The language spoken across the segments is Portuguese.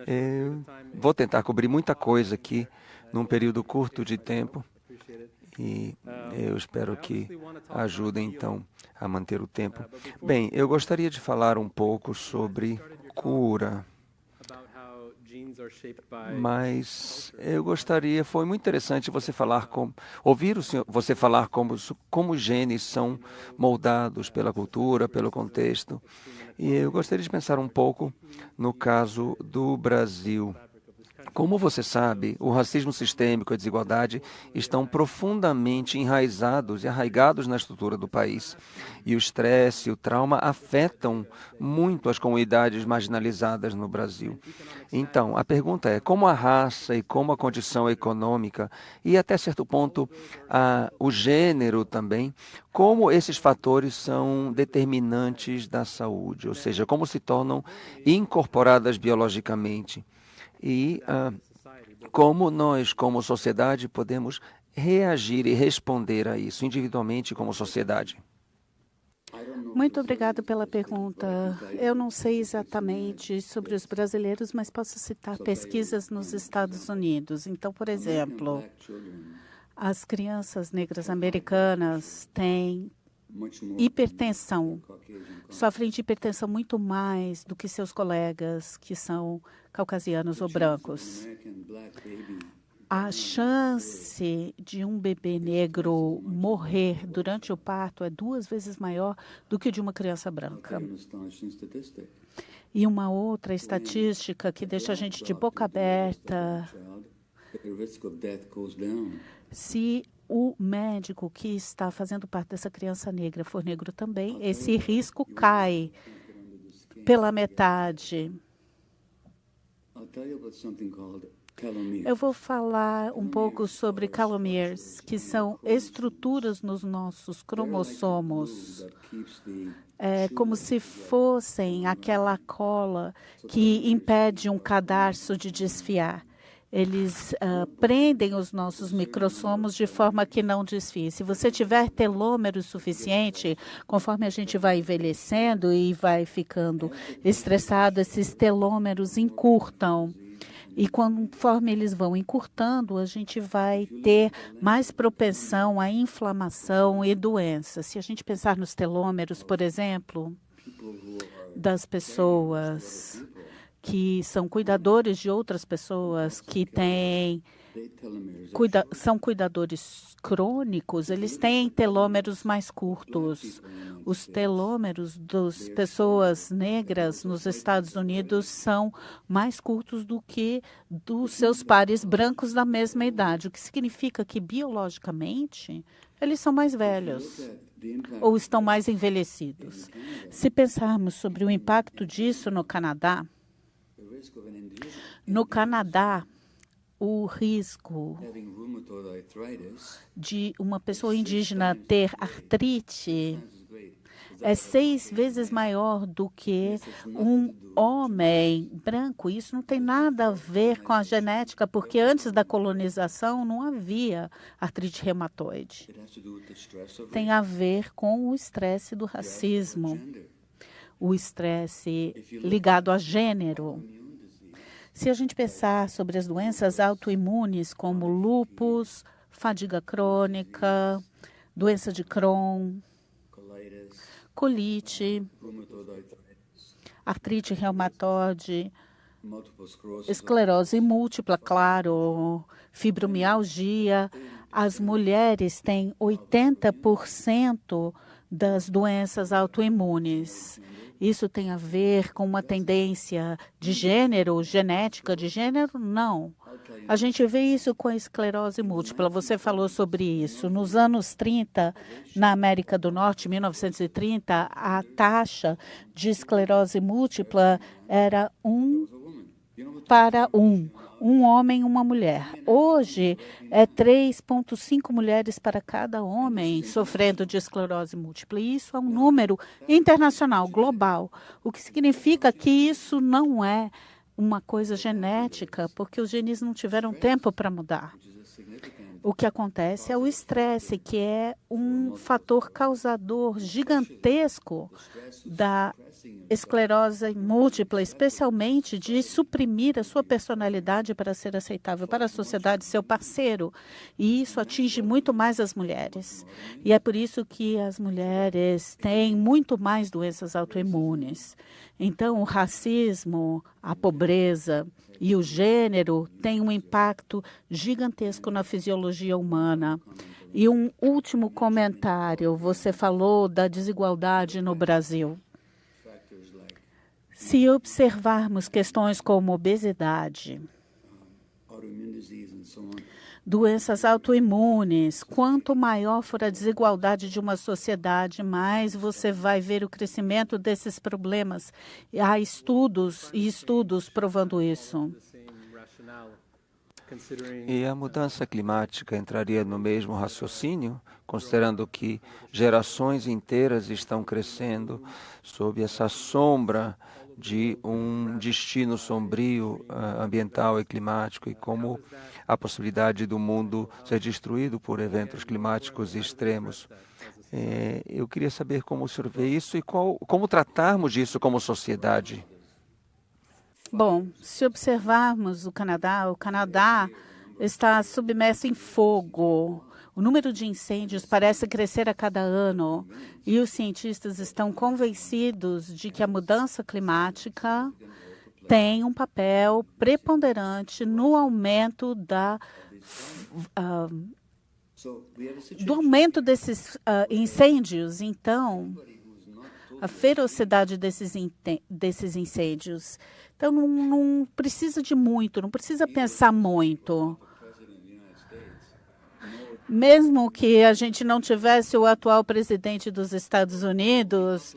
Eu vou tentar cobrir muita coisa aqui num período curto de tempo e eu espero que ajudem, então, a manter o tempo. Bem, eu gostaria de falar um pouco sobre cura, mas foi muito interessante você falar ouvir você falar como os genes são moldados pela cultura, pelo contexto. E eu gostaria de pensar um pouco no caso do Brasil. Como você sabe, o racismo sistêmico e a desigualdade estão profundamente enraizados e arraigados na estrutura do país. E o estresse e o trauma afetam muito as comunidades marginalizadas no Brasil. Então, a pergunta é como a raça e como a condição econômica e, até certo ponto, o gênero também, como esses fatores são determinantes da saúde, ou seja, como se tornam incorporadas biologicamente. E como nós, como sociedade, podemos reagir e responder a isso, individualmente como sociedade. Muito obrigado pela pergunta. Eu não sei exatamente sobre os brasileiros, mas posso citar pesquisas nos Estados Unidos. Então, por exemplo, as crianças negras americanas têm hipertensão, sofrem de hipertensão muito mais do que seus colegas que são caucasianos ou brancos. A chance de um bebê negro morrer durante o parto é 2 vezes maior do que de uma criança branca. E uma outra estatística que deixa a gente de boca aberta: se o médico que está fazendo parte dessa criança negra for negro também, esse risco cai pela metade. Eu vou falar um pouco sobre telomeres, que são estruturas nos nossos cromossomos, como se fossem aquela cola que impede um cadarço de desfiar. Eles prendem os nossos microssomos de forma que não desfie. Se você tiver telômero suficiente, conforme a gente vai envelhecendo e vai ficando estressado, esses telômeros encurtam. E conforme eles vão encurtando, a gente vai ter mais propensão à inflamação e doenças. Se a gente pensar nos telômeros, por exemplo, das pessoas que são cuidadores de outras pessoas, que são cuidadores crônicos, eles têm telômeros mais curtos. Os telômeros das pessoas negras nos Estados Unidos são mais curtos do que dos seus pares brancos da mesma idade, o que significa que, biologicamente, eles são mais velhos ou estão mais envelhecidos. Se pensarmos sobre o impacto disso no Canadá, o risco de uma pessoa indígena ter artrite é 6 vezes maior do que um homem branco. Isso não tem nada a ver com a genética, porque antes da colonização não havia artrite reumatoide. Tem a ver com o estresse do racismo, o estresse ligado a gênero. Se a gente pensar sobre as doenças autoimunes, como lúpus, fadiga crônica, doença de Crohn, colite, artrite reumatoide, esclerose múltipla, claro, fibromialgia, as mulheres têm 80% das doenças autoimunes. Isso tem a ver com uma tendência de gênero, genética de gênero? Não. A gente vê isso com a esclerose múltipla. Você falou sobre isso. Nos anos 30, na América do Norte, 1930, a taxa de esclerose múltipla era 1 para 1. Um homem e uma mulher. Hoje, é 3,5 mulheres para cada homem sofrendo de esclerose múltipla. E isso é um número internacional, global. O que significa que isso não é uma coisa genética, porque os genes não tiveram tempo para mudar. O que acontece é o estresse, que é um fator causador gigantesco da esclerose múltipla, especialmente de suprimir a sua personalidade para ser aceitável para a sociedade, seu parceiro. E isso atinge muito mais as mulheres. E é por isso que as mulheres têm muito mais doenças autoimunes. Então, o racismo, a pobreza e o gênero têm um impacto gigantesco na fisiologia humana. E um último comentário, você falou da desigualdade no Brasil. Se observarmos questões como obesidade, doenças autoimunes, quanto maior for a desigualdade de uma sociedade, mais você vai ver o crescimento desses problemas. Há estudos e estudos provando isso. E a mudança climática entraria no mesmo raciocínio, considerando que gerações inteiras estão crescendo sob essa sombra de um destino sombrio ambiental e climático, e como a possibilidade do mundo ser destruído por eventos climáticos extremos. Eu queria saber como o senhor vê isso e como tratarmos disso como sociedade. Bom, se observarmos o Canadá está submerso em fogo. O número de incêndios parece crescer a cada ano e os cientistas estão convencidos de que a mudança climática tem um papel preponderante no aumento do aumento desses incêndios. Então, a ferocidade desses incêndios. Então, não precisa de muito, não precisa pensar muito. Mesmo que a gente não tivesse o atual presidente dos Estados Unidos,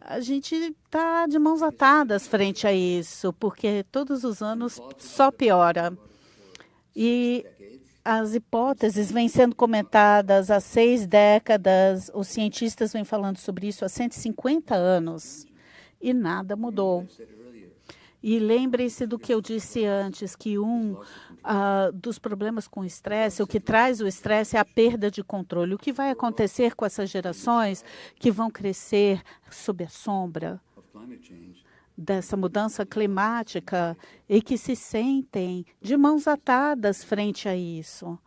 a gente está de mãos atadas frente a isso, porque todos os anos só piora. E as hipóteses vêm sendo comentadas há 6 décadas, os cientistas vêm falando sobre isso há 150 anos e nada mudou. E lembre-se do que eu disse antes, que dos problemas com o estresse, o que traz o estresse é a perda de controle. O que vai acontecer com essas gerações que vão crescer sob a sombra dessa mudança climática e que se sentem de mãos atadas frente a isso?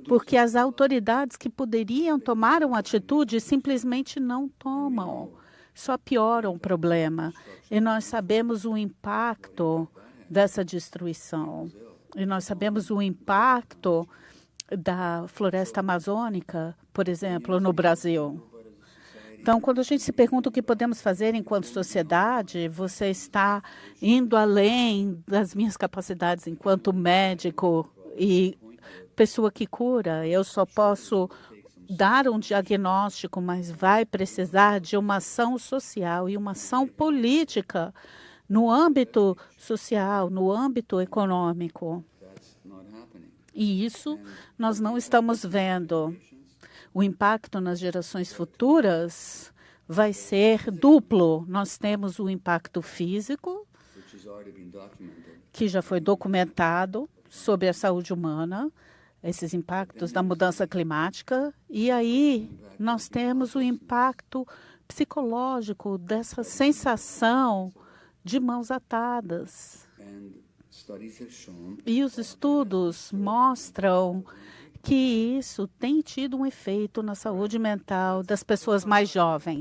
Porque as autoridades que poderiam tomar uma atitude simplesmente não tomam. Só pioram o problema. E nós sabemos o impacto dessa destruição. E nós sabemos o impacto da floresta amazônica, por exemplo, no Brasil. Então, quando a gente se pergunta o que podemos fazer enquanto sociedade, você está indo além das minhas capacidades enquanto médico e pessoa que cura. Eu só posso dar um diagnóstico, mas vai precisar de uma ação social e uma ação política no âmbito social, no âmbito econômico. E isso nós não estamos vendo. O impacto nas gerações futuras vai ser duplo. Nós temos o impacto físico, que já foi documentado sobre a saúde humana, esses impactos da mudança climática, e aí nós temos o impacto psicológico dessa sensação de mãos atadas. E os estudos mostram que isso tem tido um efeito na saúde mental das pessoas mais jovens.